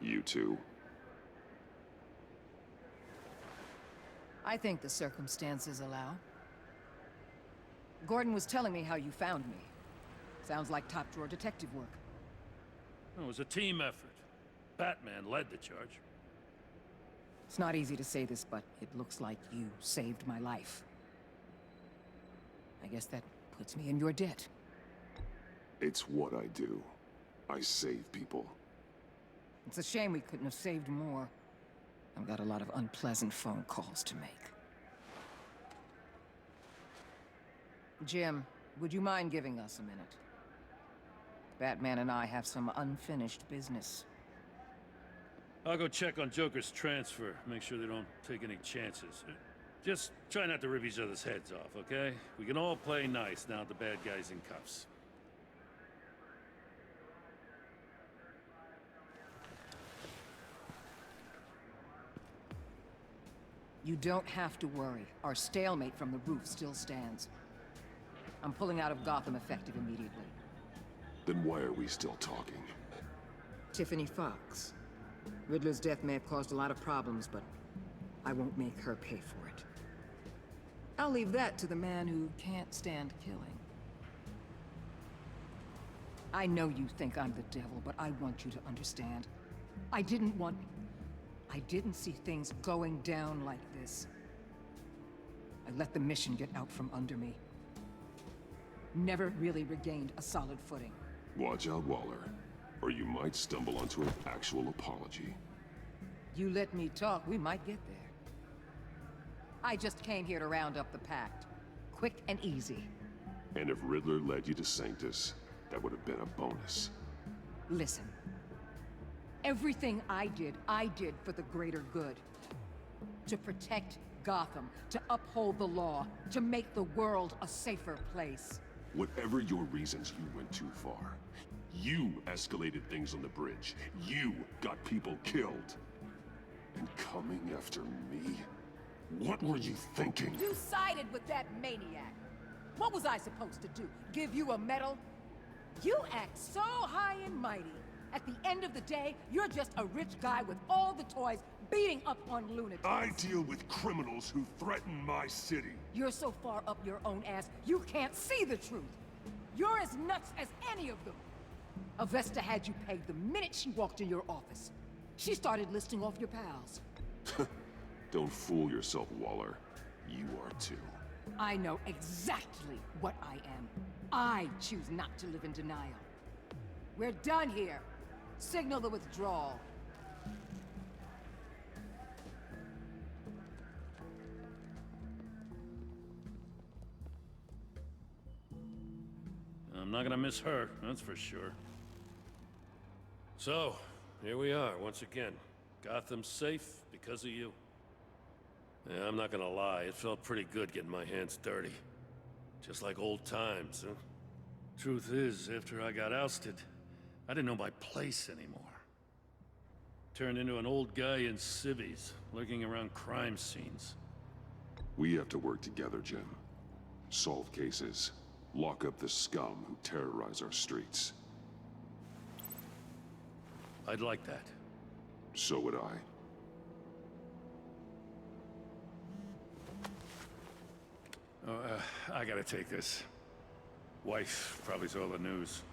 You two? I think the circumstances allow. Gordon was telling me how you found me. Sounds like top-drawer detective work. It was a team effort. Batman led the charge. It's not easy to say this, but it looks like you saved my life. I guess that puts me in your debt. It's what I do. I save people. It's a shame we couldn't have saved more. I've got a lot of unpleasant phone calls to make. Jim, would you mind giving us a minute? Batman and I have some unfinished business. I'll go check on Joker's transfer, make sure they don't take any chances. Just try not to rip each other's heads off, okay? We can all play nice now that the bad guy's in cuffs. You don't have to worry. Our stalemate from the roof still stands. I'm pulling out of Gotham effective immediately. Then why are we still talking? Tiffany Fox. Riddler's death may have caused a lot of problems, but I won't make her pay for it. I'll leave that to the man who can't stand killing. I know you think I'm the devil, but I want you to understand. I didn't see things going down like this. I let the mission get out from under me. Never really regained a solid footing. Watch out, Waller, or you might stumble onto an actual apology. You let me talk, we might get there. I just came here to round up the pact. Quick and easy. And if Riddler led you to Sanctus, that would have been a bonus. Listen. Everything I did for the greater good. To protect Gotham, to uphold the law, to make the world a safer place. Whatever your reasons, you went too far. You escalated things on the bridge. You got people killed. And coming after me? What were you thinking? You sided with that maniac. What was I supposed to do? Give you a medal? You act so high and mighty. At the end of the day, you're just a rich guy with all the toys beating up on lunatics. I deal with criminals who threaten my city. You're so far up your own ass, you can't see the truth. You're as nuts as any of them. Avesta had you pegged the minute she walked in your office. She started listing off your pals. Don't fool yourself, Waller. You are too. I know exactly what I am. I choose not to live in denial. We're done here. Signal the withdrawal. I'm not gonna miss her, that's for sure. So, here we are, once again. Gotham's safe because of you. Yeah, I'm not gonna lie, it felt pretty good getting my hands dirty. Just like old times, huh? Truth is, after I got ousted, I didn't know my place anymore. Turned into an old guy in civvies, lurking around crime scenes. We have to work together, Jim. Solve cases. Lock up the scum who terrorize our streets. I'd like that. So would I. I gotta take this. Wife probably saw the news.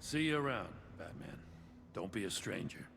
See you around, Batman. Don't be a stranger.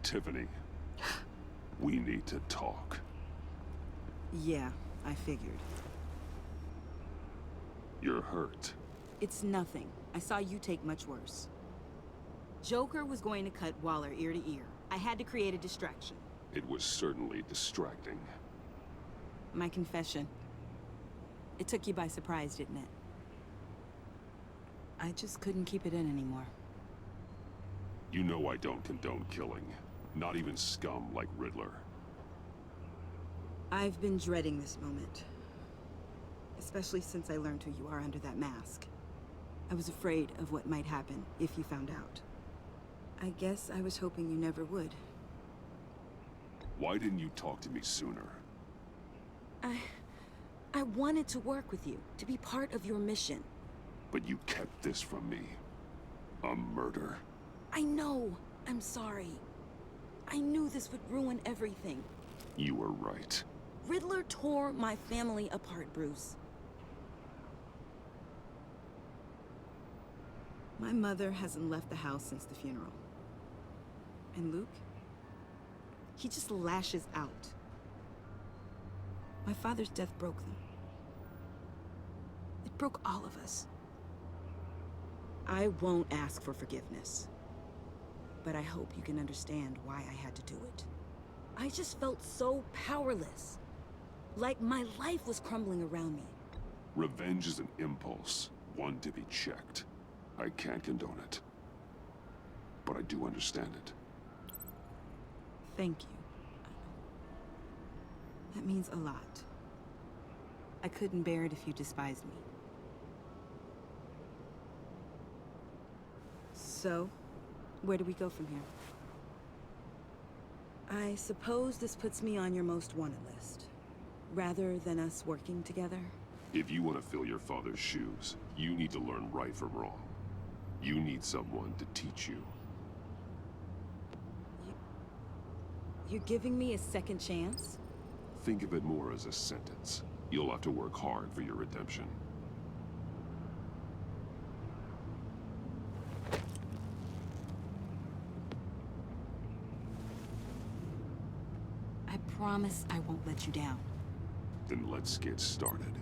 Tiffany, we need to talk. Yeah, I figured. You're hurt. It's nothing. I saw you take much worse. Joker was going to cut Waller ear to ear. I had to create a distraction. It was certainly distracting. My confession. It took you by surprise, didn't it? I just couldn't keep it in anymore. You know I don't condone killing. Not even scum like Riddler. I've been dreading this moment. Especially since I learned who you are under that mask. I was afraid of what might happen if you found out. I guess I was hoping you never would. Why didn't you talk to me sooner? I wanted to work with you, to be part of your mission. But you kept this from me. A murder. I know. I'm sorry. I knew this would ruin everything. You were right. Riddler tore my family apart, Bruce. My mother hasn't left the house since the funeral. And Luke? He just lashes out. My father's death broke them. It broke all of us. I won't ask for forgiveness. But I hope you can understand why I had to do it. I just felt so powerless. Like my life was crumbling around me. Revenge is an impulse, one to be checked. I can't condone it. But I do understand it. Thank you. That means a lot. I couldn't bear it if you despised me. So, where do we go from here? I suppose this puts me on your most wanted list. Rather than us working together? If you want to fill your father's shoes, you need to learn right from wrong. You need someone to teach you. You're giving me a second chance? Think of it more as a sentence. You'll have to work hard for your redemption. I promise I won't let you down. Then let's get started.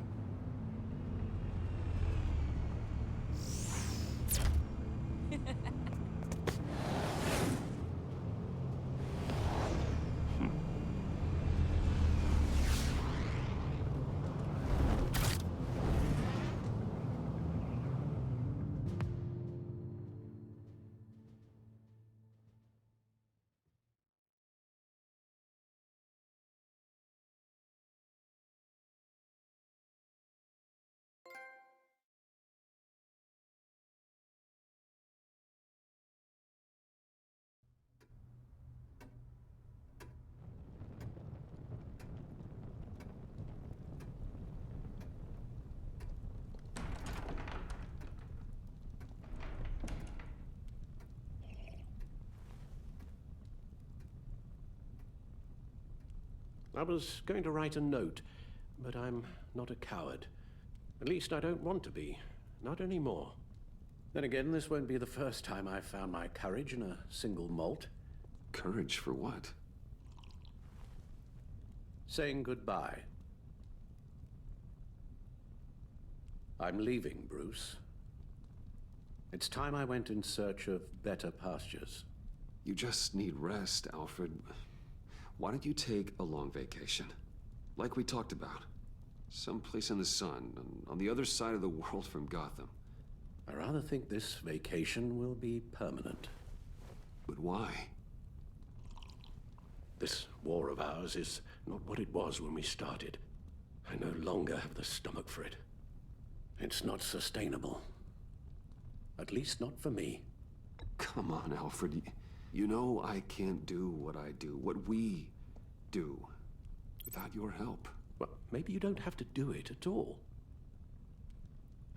I was going to write a note, but I'm not a coward. At least I don't want to be. Not anymore. Then again, this won't be the first time I've found my courage in a single malt. Courage for what? Saying goodbye. I'm leaving, Bruce. It's time I went in search of better pastures. You just need rest, Alfred. Why don't you take a long vacation? Like we talked about. Someplace in the sun, on the other side of the world from Gotham. I rather think this vacation will be permanent. But why? This war of ours is not what it was when we started. I no longer have the stomach for it. It's not sustainable. At least not for me. Come on, Alfred. You know I can't do what I do, what we do, without your help. Well, maybe you don't have to do it at all.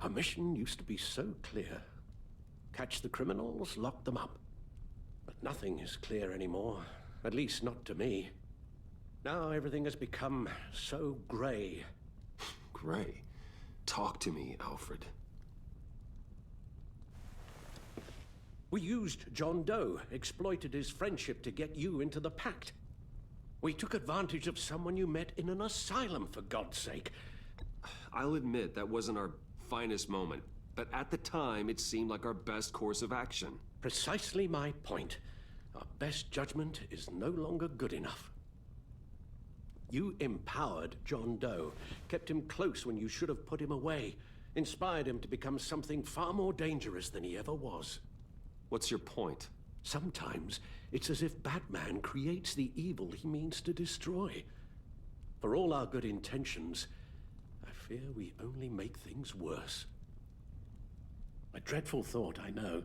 Our mission used to be so clear. Catch the criminals, lock them up. But nothing is clear anymore, at least not to me. Now everything has become so gray. Gray? Talk to me, Alfred. We used John Doe, exploited his friendship to get you into the pact. We took advantage of someone you met in an asylum, for God's sake. I'll admit that wasn't our finest moment, but at the time it seemed like our best course of action. Precisely my point. Our best judgment is no longer good enough. You empowered John Doe, kept him close when you should have put him away, inspired him to become something far more dangerous than he ever was. What's your point? Sometimes it's as if Batman creates the evil he means to destroy. For all our good intentions, I fear we only make things worse. A dreadful thought, I know,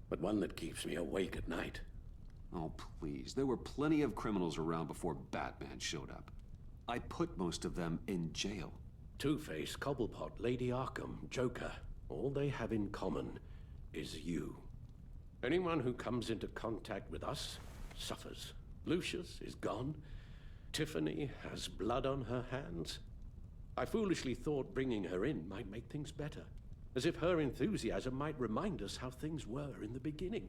but one that keeps me awake at night. Oh, please. There were plenty of criminals around before Batman showed up. I put most of them in jail. Two-Face, Cobblepot, Lady Arkham, Joker, all they have in common is you. Anyone who comes into contact with us suffers. Lucius is gone. Tiffany has blood on her hands. I foolishly thought bringing her in might make things better, as if her enthusiasm might remind us how things were in the beginning.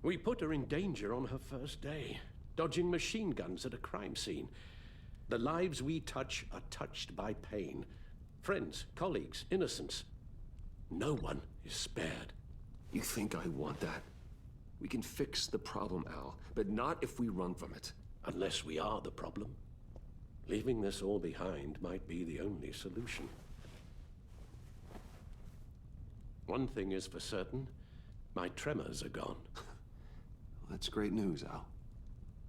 We put her in danger on her first day, dodging machine guns at a crime scene. The lives we touch are touched by pain. Friends, colleagues, innocents. No one is spared. You think I want that? We can fix the problem, Al, but not if we run from it. Unless we are the problem. Leaving this all behind might be the only solution. One thing is for certain, my tremors are gone. That's great news, Al.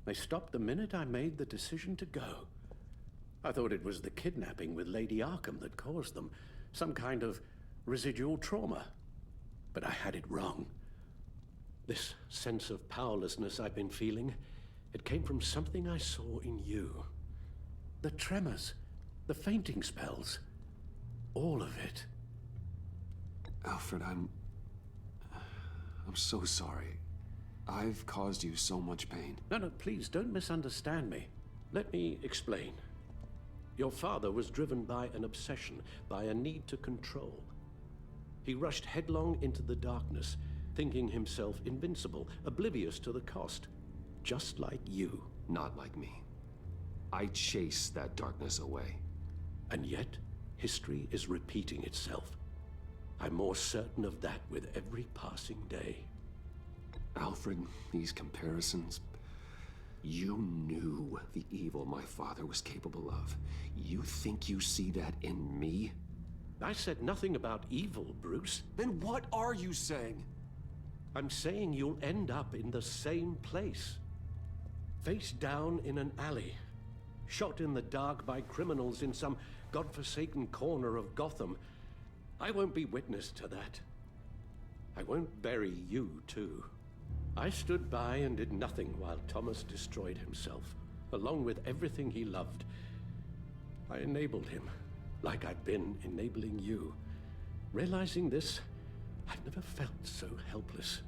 They stopped the minute I made the decision to go. I thought it was the kidnapping with Lady Arkham that caused them, some kind of residual trauma. But I had it wrong. This sense of powerlessness I've been feeling, it came from something I saw in you. The tremors, the fainting spells, all of it. Alfred, I'm so sorry. I've caused you so much pain. No, please, don't misunderstand me. Let me explain. Your father was driven by an obsession, by a need to control. He rushed headlong into the darkness, thinking himself invincible, oblivious to the cost. Just like you. Not like me. I chased that darkness away. And yet, history is repeating itself. I'm more certain of that with every passing day. Alfred, these comparisons... You knew the evil my father was capable of. You think you see that in me? I said nothing about evil, Bruce. Then what are you saying? I'm saying you'll end up in the same place. Face down in an alley. Shot in the dark by criminals in some godforsaken corner of Gotham. I won't be witness to that. I won't bury you, too. I stood by and did nothing while Thomas destroyed himself, along with everything he loved. I enabled him, like I've been enabling you. Realizing this, I've never felt so helpless.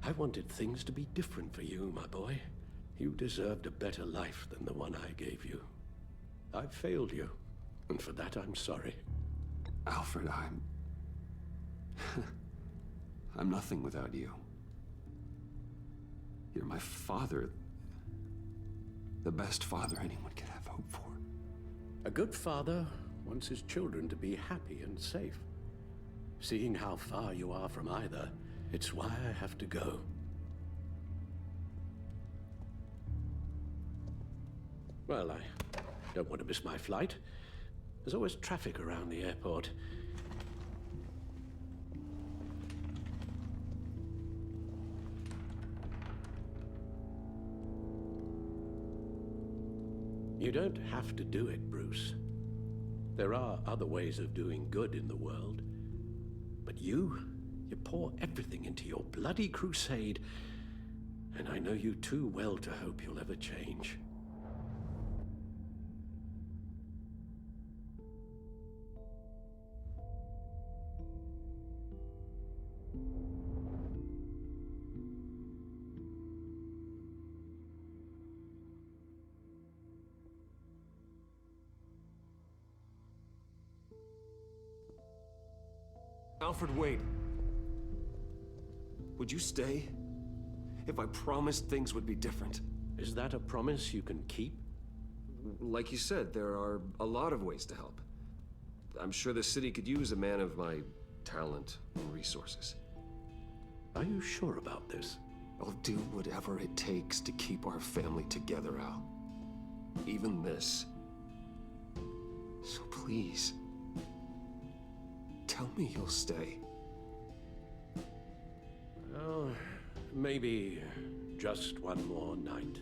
I wanted things to be different for you, my boy. You deserved a better life than the one I gave you. I failed you, and for that I'm sorry. Alfred, I'm nothing without you. You're my father. The best father anyone could have hope for. A good father wants his children to be happy and safe. Seeing how far you are from either, it's why I have to go. Well, I don't want to miss my flight. There's always traffic around the airport. You don't have to do it, Bruce. There are other ways of doing good in the world. But you pour everything into your bloody crusade, and I know you too well to hope you'll ever change. Alfred, wait. Would you stay? If I promised things would be different. Is that a promise you can keep? Like you said, there are a lot of ways to help. I'm sure the city could use a man of my talent and resources. Are you sure about this? I'll do whatever it takes to keep our family together, Al. Even this. So please, tell me you'll stay. Well, maybe just one more night.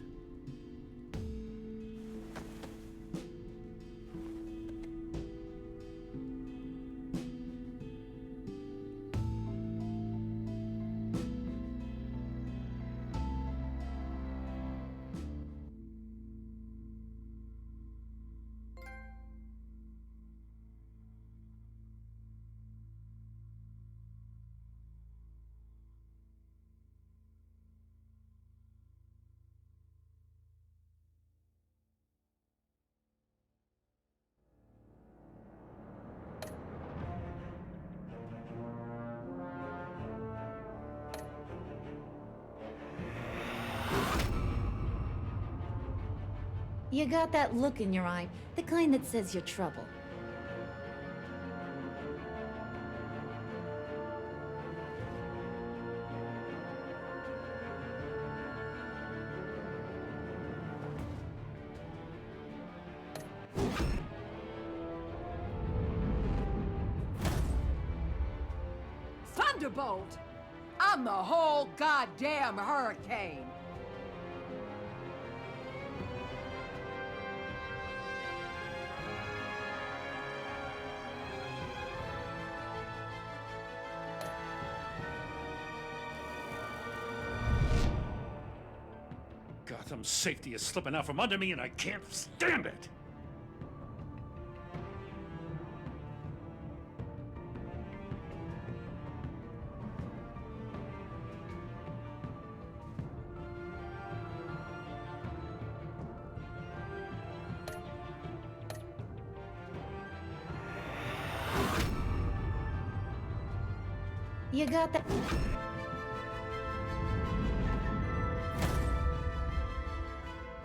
You got that look in your eye, the kind that says you're trouble. Thunderbolt! I'm the whole goddamn hurricane! Gotham's safety is slipping out from under me and I can't stand it! You got that...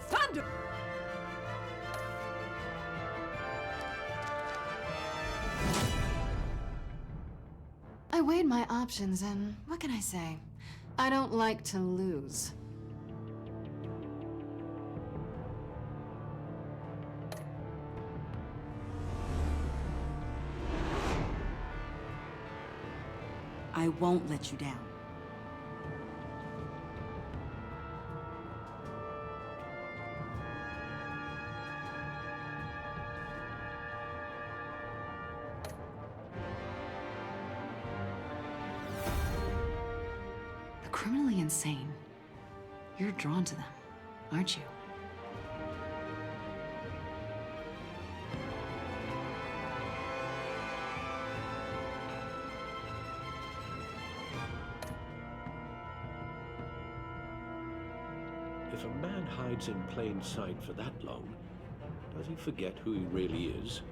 Thunder! I weighed my options and what can I say? I don't like to lose. I won't let you down. The criminally insane. You're drawn to them, aren't you? If a man hides in plain sight for that long, does he forget who he really is?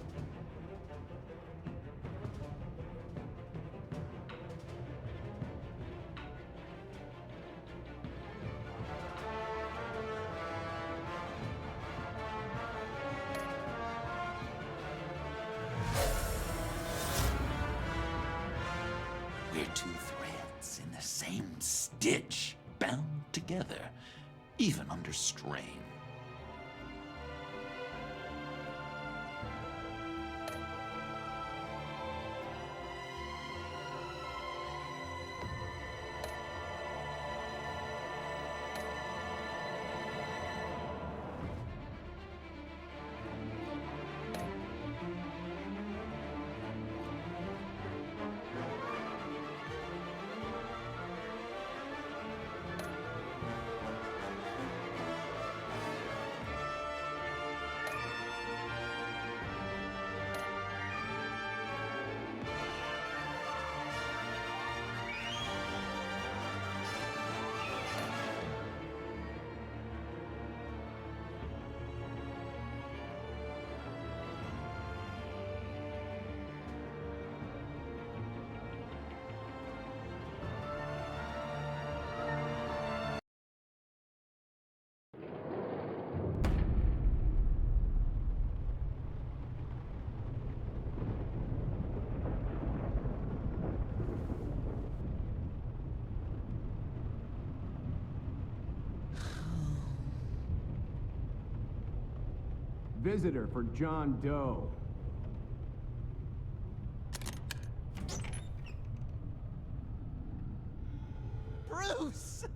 We're two threads in the same stitch, bound together, even under strain. visitor for John Doe. Bruce!